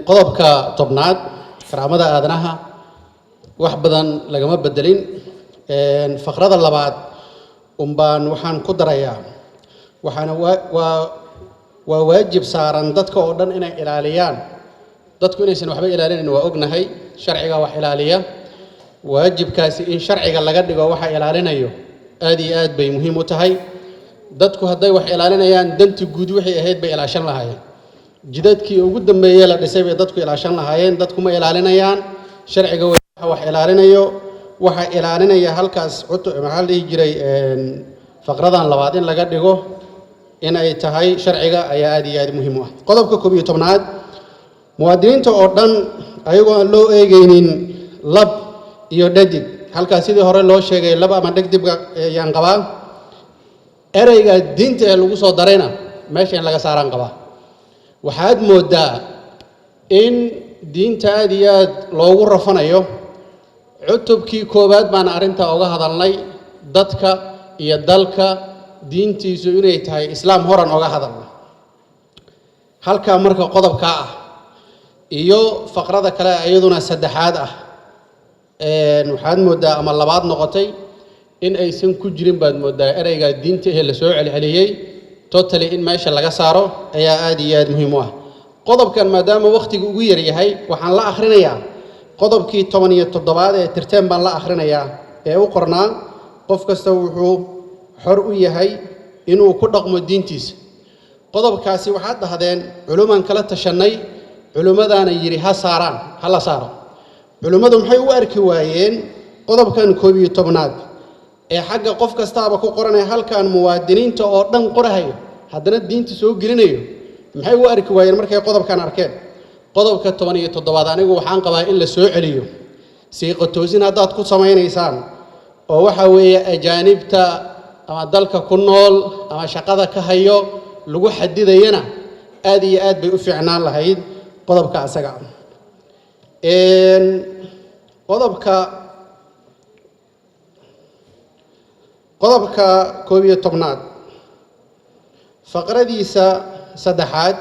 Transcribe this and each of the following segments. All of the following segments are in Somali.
قضبك طبناد كرامة آذنها وحبذا لقما بدلين فقرة اللبعض بان وحان قدريا وحان وواجب ساران دتك أردن إن إلاليان دتك إن سن وحبي إلالين إنه وأجنه هي شرعي وح إلالية واجب كاسي إن شرعي لقد جوا وح إلالين أيوه آدي آد بي مهم وتهي دتك هداي وح إلالين يان دنت جودوحي أهيد بي إلاشان لهاي جدتك وجود ما يلا نسيب دتك إلاشان لهايين دتك ما إلالين يان شرعي جوا وح إلالين أيوه وح إلالين أيه هالكاس عطوا محلي جري فقرة لبعضين لقد جوا إن أي تهاي شرعي أي آدي مهمة قضبك كوبي تمناد موادين تأردن أيوة لو إيجينين لب يوددي halkaas sidii hore loo sheegay laba ama degdib yaan qabaa erayga diinta ee lagu soo darayna meesha in laga saaran qabaa waxaad moodaa in diinta aad iyo aad loogu rafanayo cutubkii koobaad baan arinta uga hadalnay dadka iyo dalka diintiisu inay tahay islaam horan uga hadalnay halka marka qodobka ah iyo faqrada kale ayaduna saddexaad ah waxaad moodaa ama labaad noqotay in aysan ku jirin baad moodaa erayga diinta ee la soo celceliyay totally in meesha laga saaro ayaa aad iyo aad muhiim u ah qodobkan maadaama waqtigu ugu yar yahay waxaan la akhrinayaa qodobkii 17 ee tirteen baan la akhrinayaa ee u qornaa qof kasta wuxuu xor u yahay inuu ku dhaqmo diintiisa qodobkaasi waxaad dhahdeen culumaan kala tashanay culumadaana yiri ha saaraan ha la saaro علماء محي واركي وين قضب كان كوبي تبناد حاجة قف كستابة كقرنة هل كان موادين تأردن قرهاي هذا الدين تسوق جرينيو محي واركي وين مركي قضب كان أركان قضب كتبانية الضباطاني وحان قبائل إلا سوء عليو سيق التوزين هذا تقول سماين إنسان وحوي أجانب تا أما دلك كنول أما شقادة كهيو لجو حديد ينا آدي آد بيوفعنا لهيد قضب كأسجع قضبك كوبية طبناد فقرة ديسا سدحات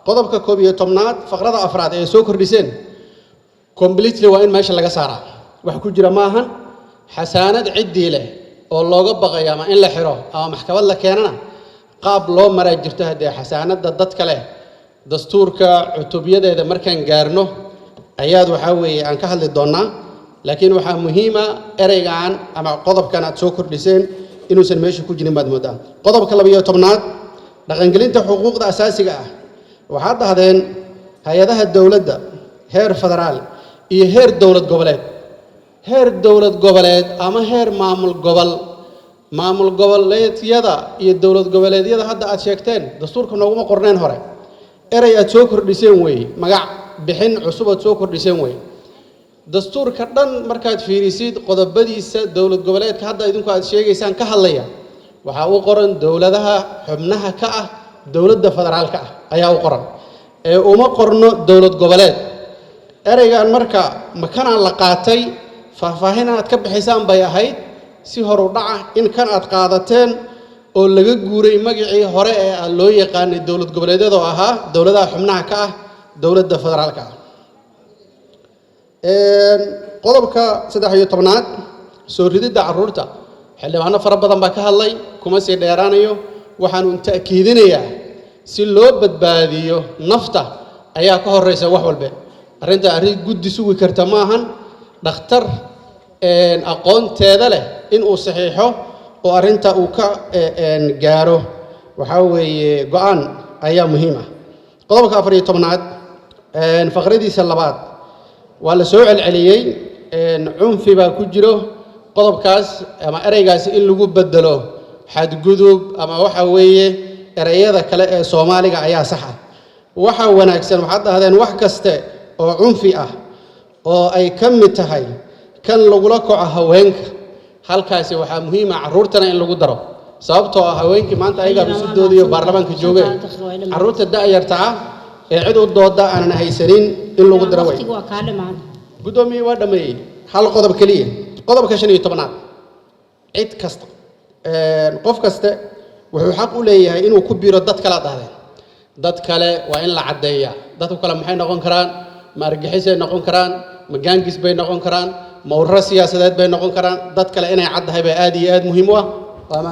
قضبك كوبية طبناد فقرة أفراد سوكر ديسين كومبليتلي وين ماشي لقى سارة وحكو جرماهن حسانة عدي له والله قبق ياما إن لحره أو محكمة لك أنا قابل لو مرة جرتها دي حسانة ضدت كله دستورك عتوبية إذا مركان جارنه أياد وحوي عن كهل الدنا لكن وح مهمة أرجعان أما قضب كانت سكر لسان إنه سنمشي كل جنب مدة قضب كلامية طبنات لكن قلنا حقوق أساسية وحتى هذين هيدا الدولة ده هير فدرال هير دولة قبلات هير دولة قبلات أما هير معمول قبل ليت يدا الدولة قبلات يدا هذا أشياء دستوركم نقوم قرنين هراء أري أتوكر ديسين وي مجا بحين عصوبة توكر ديسين وي دستور كردن مركز في رصيد قضب بدي دولة قبلات كهذا يدون كهذا شيء يسان كهالليا وحاو قرن دولة ده حمنها كأ دولة ده فدرال كأ أيها قرن وما قرن دولة قبلات أري عن مركز مكان اللقاتي فهنا أتكب حسام بيهايد سهر ودعة إن كانت قاعدتين oo laga guuray magacii hore ee loo yaqaan dawlad goboleedyada oo ahaa dawladda xubnaha ka ah dawladda federaalka qodobka 13aad soo ridida caruurta xildhibaano fara badan baa ka hadlay kuma sii dheeraanayo waxaan u taakiidinayaa si loo badbaadiyo nafta ayaa ka horeysa wax walba arinta guddi sugi karta ma ahan dhakhtar aqoonteeda leh in uu saxiixo oo arinta uu ka gaaro waxa weeye go'aan ayaa muhiim ah qodobka 14aad faqradiisa labaad waa la soo celceliyay cunfi baa ku jiro qodobkaas ama ereygaas in lagu bedelo xadgudub ama waxa weeye ereyada kale ee Soomaaliga ayaa sax ah waxa wanaagsan waxaad dhahdeen wax kaste oo cunfi ah oo ay ka mid tahay kan lagu la kaco haweenka halkaasi waxa muhiim ah caruurtana in lagu daro sababtoo ah haweenkii maanta ayaga bisudoodiyo baarlamaanka joogay caruurta daayarta ah ee cid u dooda aan haysanin in lagu daro way gudoomiye waa dhameeyay hal qodob kaliya qodobka 15aad cid kasta qof kasta wuxuu xaq u leeyahay inuu ku biiro dad kala dhahdeen dad kale waa in la cadeeyaa dadku kale maxay noqon karaan ma argixisay noqon karaan ma gaangis bay noqon karaan ma urur siyaasadeed bay noqon karaan dad kale inay caddahay bay aad iyo aad muhiim u ah waa ma